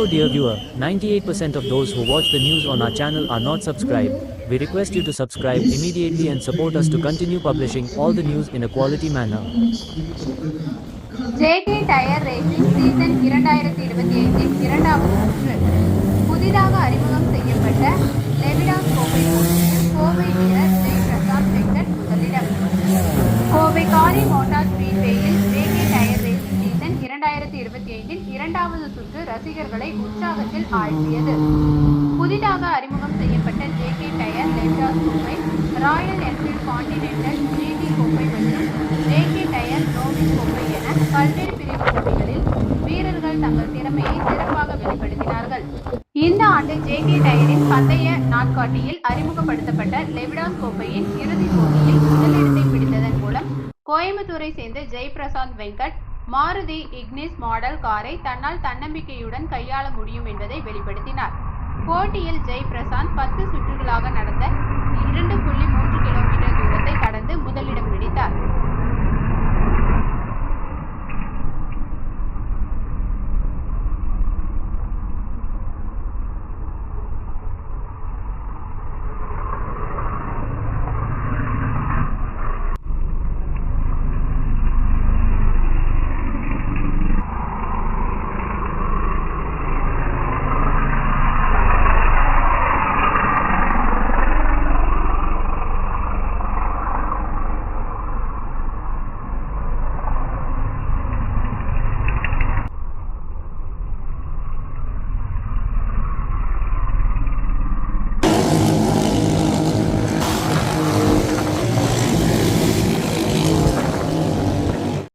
So dear viewer, 98% of those who watch the news on our channel are not subscribed. We request you to subscribe immediately and support us to continue publishing all the news in a quality manner. JK tyre racing season 2025 இரண்டாவது சுற்று. புதிதாக அறிமுகம் செய்யப்பட்ட லெவிடாஸ் கோப்பை போட்டியில் கோவை வீரர் ஜெய் பிரசாத் வெங்கட் முதலிடம். Kovai Kari motor ஸ்பீட்வேயில் ஜேகே டயர் ரேசிங் சீசன் 2025 இரண்டாவது சுற்று ரசிகர்களை உற்சாகத்தில் ஆழ்த்தியது. புதிதாக அறிமுகம் செய்யப்பட்ட ஜேகே டயர் லெவிடாஸ் கோப்பை, ராயல் என்ஃபீல்ட் கான்டினென்டல் ஜிடி கோப்பை மற்றும் ஜேகே டயர் நோவிஸ் கோப்பை என பல்வேறு பிரிவு போட்டிகளில் வீரர்கள் தங்கள் திறமையை சிறப்பாக வெளிப்படுத்தினார்கள். இந்த ஆண்டு ஜேகே டயரின் பந்தய நாட்காட்டியில் அறிமுகப்படுத்தப்பட்ட லெவிடாஸ் கோப்பையின் இறுதிப் போட்டியில் முதலிடத்தை பிடித்ததன் மூலம் கோயம்புத்தூரை சேர்ந்த ஜெய் பிரசாத் வெங்கட் மாருதி இக்னிஸ் மாடல் காரை தன்னால் தன்னம்பிக்கையுடன் கையாள முடியும் என்பதை வெளிப்படுத்தினார். போட்டியில் ஜெய் பிரசாத் 10 சுற்றுகளாக நடந்த 2.3